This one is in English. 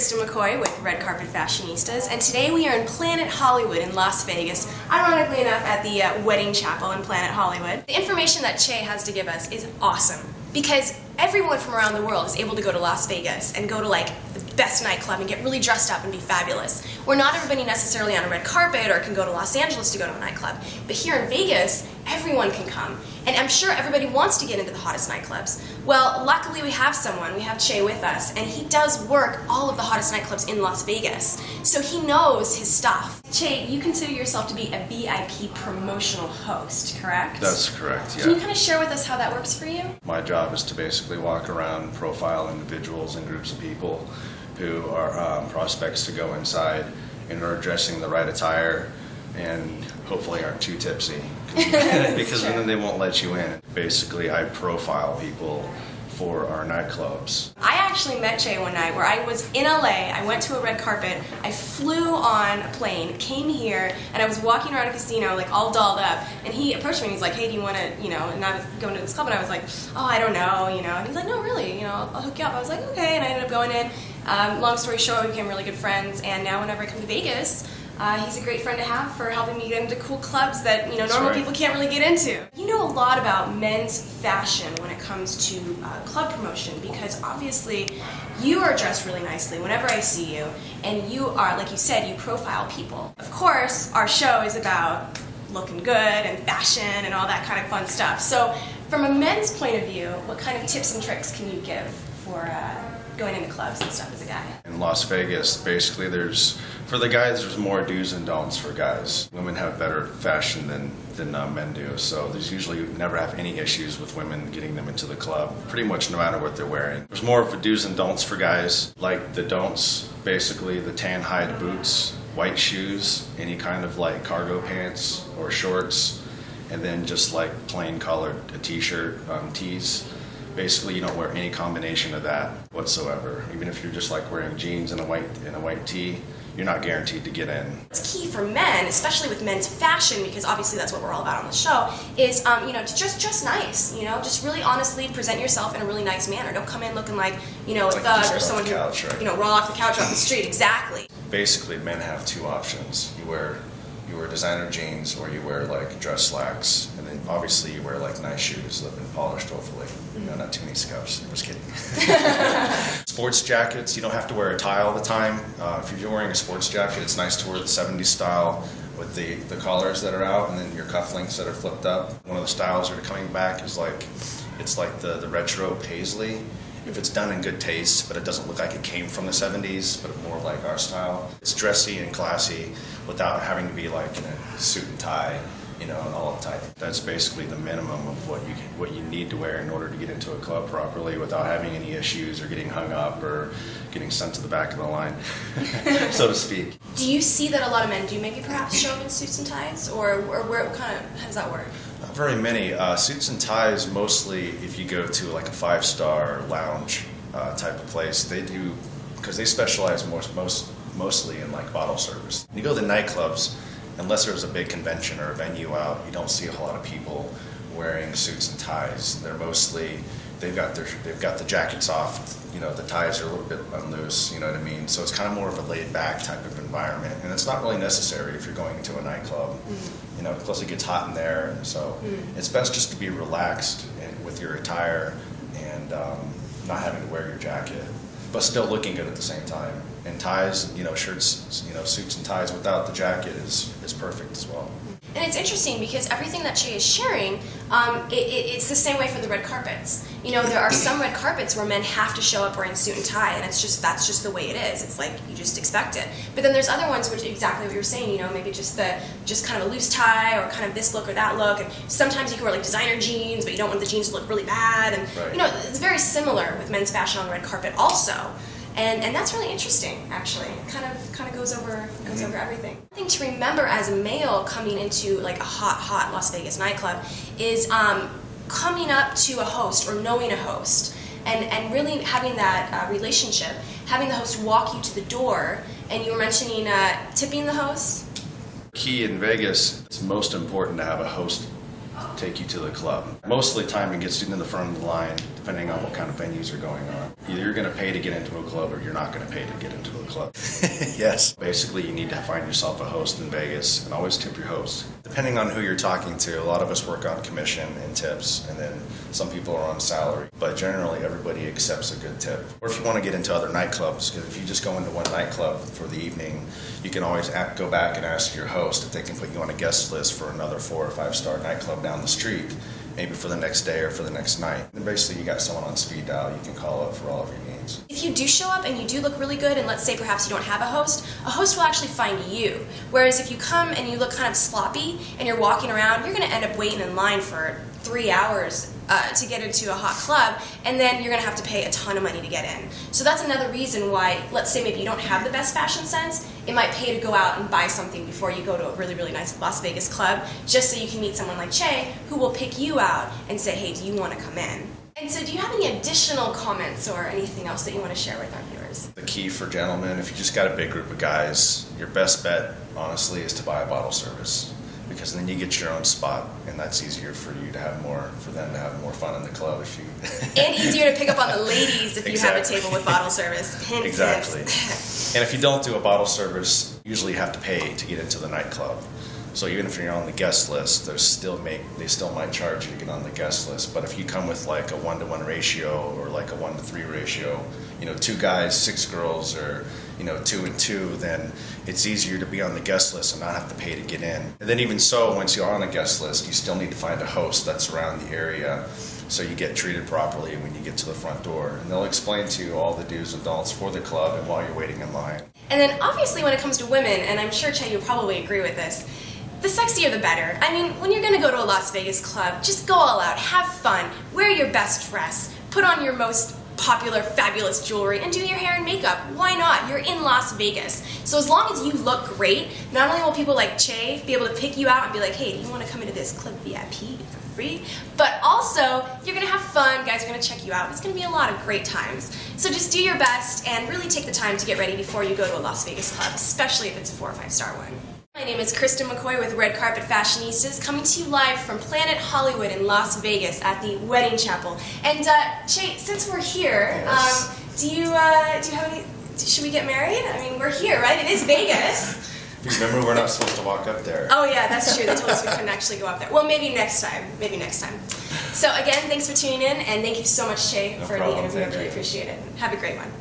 Kristen McCoy with Red Carpet Fashionistas, and today we are in Planet Hollywood in Las Vegas, ironically enough at the Wedding Chapel in Planet Hollywood. The information that Che has to give us is awesome, because everyone from around the world is able to go to Las Vegas and go to like the best nightclub and get really dressed up and be fabulous. Where not everybody necessarily on a red carpet or can go to Los Angeles to go to a nightclub. But here in Vegas, everyone can come. And I'm sure everybody wants to get into the hottest nightclubs. Well, luckily we have someone, we have Che with us, and he does work all of the hottest nightclubs in Las Vegas. So he knows his stuff. Che, you consider yourself to be a VIP promotional host, correct? That's correct, yeah. Can you kind of share with us how that works for you? My job is to basically walk around, profile individuals and groups of people who are prospects to go inside and are dressing the right attire and hopefully aren't too tipsy because Sure. then they won't let you in. Basically, I profile people for our nightclubs. I actually met Che one night where I was in LA, I went to a red carpet, I flew on a plane, came here, and I was walking around a casino like all dolled up, and he approached me and he's like, hey, do you want to, and I was going to this club, and I was like, oh, I don't know, and he's like, no, really, I'll hook you up. I was like, okay, and I ended up going in. Long story short, we became really good friends, and now whenever I come to Vegas, he's a great friend to have for helping me get into cool clubs that normal people can't really get into. You know a lot about men's fashion when it comes to club promotion, because obviously you are dressed really nicely whenever I see you, and you are, like you said, you profile people. Of course, our show is about looking good and fashion and all that kind of fun stuff. So from a men's point of view, what kind of tips and tricks can you give for going into clubs and stuff as a guy? In Las Vegas, basically for the guys, there's more do's and don'ts for guys. Women have better fashion than men do, so there's usually never have any issues with women getting them into the club, pretty much no matter what they're wearing. There's more of a do's and don'ts for guys, like the don'ts, basically the tan hide boots, white shoes, any kind of like cargo pants or shorts, and then just like plain colored t-shirt, tees. Basically, you don't wear any combination of that whatsoever. Even if you're just like wearing jeans and a white tee, you're not guaranteed to get in. It's key for men, especially with men's fashion, because obviously that's what we're all about on the show, is to just dress nice. Just really honestly present yourself in a really nice manner. Don't come in looking like a thug or someone who roll off the couch off the street. Exactly. Basically, men have two options. You wear designer jeans, or you wear like dress slacks, and then obviously you wear like nice shoes that have been polished, hopefully. Not too many scuffs. I'm just kidding. Sports jackets, you don't have to wear a tie all the time. If you're wearing a sports jacket, it's nice to wear the 70s style with the collars that are out and then your cufflinks that are flipped up. One of the styles that are coming back is it's like the retro paisley. If it's done in good taste, but it doesn't look like it came from the 70s, but more like our style. It's dressy and classy without having to be like in a suit and tie, and all uptight. That's basically the minimum of what you need to wear in order to get into a club properly without having any issues or getting hung up or getting sent to the back of the line, so to speak. Do you see that a lot of men do maybe perhaps show up in suits and ties, or how does that work? Not very many. Suits and ties mostly if you go to like a 5-star lounge type of place. They do, because they specialize mostly in like bottle service. When you go to the nightclubs, unless there's a big convention or a venue out, you don't see a whole lot of people wearing suits and ties. They're mostly, they've got the jackets off, the ties are a little bit loose, you know what I mean? So it's kind of more of a laid back type of environment, and it's not really necessary if you're going to a nightclub. Plus it gets hot in there, so it's best just to be relaxed with your attire and not having to wear your jacket, but still looking good at the same time. And ties, shirts, suits and ties without the jacket is perfect as well. And it's interesting because everything that Che is sharing, it's the same way for the red carpets. There are some red carpets where men have to show up wearing suit and tie, and that's just the way it is. It's like you just expect it. But then there's other ones which exactly what you're saying. Maybe just kind of a loose tie or kind of this look or that look. And sometimes you can wear like designer jeans, but you don't want the jeans to look really bad. And right. It's very similar with men's fashion on the red carpet also. And that's really interesting, actually. It kind of goes over everything. One thing to remember as a male coming into like a hot Las Vegas nightclub is coming up to a host or knowing a host and really having that relationship, having the host walk you to the door. And you were mentioning tipping the host. Key in Vegas, it's most important to have a host take you to the club. Most of the time it gets you to the front of the line, depending on what kind of venues are going on. Either you're going to pay to get into a club or you're not going to pay to get into a club. Yes. Basically, you need to find yourself a host in Vegas and always tip your host. Depending on who you're talking to, a lot of us work on commission and tips, and then some people are on salary. But generally, everybody accepts a good tip. Or if you want to get into other nightclubs, because if you just go into one nightclub for the evening, you can always go back and ask your host if they can put you on a guest list for another 4 or 5 star nightclub down the street, maybe for the next day or for the next night. And basically, you got someone on speed dial you can call up for all of your needs. If you do show up and you do look really good, and let's say perhaps you don't have a host will actually find you. Whereas if you come and you look kind of sloppy and you're walking around, you're going to end up waiting in line for 3 hours to get into a hot club, and then you're going to have to pay a ton of money to get in. So that's another reason why, let's say maybe you don't have the best fashion sense, it might pay to go out and buy something before you go to a really, really nice Las Vegas club, just so you can meet someone like Che, who will pick you out and say, hey, do you want to come in? And so do you have any additional comments or anything else that you want to share with our viewers? The key for gentlemen, if you just got a big group of guys, your best bet, honestly, is to buy a bottle service. Because then you get your own spot, and that's easier for you to have more, for them to have more fun in the club if you. And easier to pick up on the ladies if you have a table with bottle service. Hint, exactly. hint. And if you don't do a bottle service, you usually have to pay to get into the nightclub. So even if you're on the guest list, they still might charge you to get on the guest list. But if you come with like a 1-to-1 ratio or like a 1-to-3 ratio, 2 guys, 6 girls, or 2 and 2, then it's easier to be on the guest list and not have to pay to get in. And then even so, once you're on a guest list, you still need to find a host that's around the area so you get treated properly when you get to the front door. And they'll explain to you all the do's and don'ts for the club and while you're waiting in line. And then obviously when it comes to women, and I'm sure Che, you'll probably agree with this, the sexier the better. I mean, when you're going to go to a Las Vegas club, just go all out, have fun, wear your best dress, put on your most popular, fabulous jewelry, and do your hair and makeup. Why not? You're in Las Vegas. So as long as you look great, not only will people like Che be able to pick you out and be like, hey, do you want to come into this club VIP for free? But also, you're going to have fun, guys are going to check you out. It's going to be a lot of great times. So just do your best and really take the time to get ready before you go to a Las Vegas club, especially if it's a 4 or 5 star one. My name is Kristen McCoy with Red Carpet Fashionistas, coming to you live from Planet Hollywood in Las Vegas at the Wedding Chapel. And Che, since we're here, yes. Do you have any? Should we get married? I mean, we're here, right? It is Vegas. Remember, we're not supposed to walk up there. Oh yeah, that's true. They told us we couldn't actually go up there. Well, maybe next time. Maybe next time. So again, thanks for tuning in, and thank you so much, Che, for the interview. I really appreciate it. Have a great one.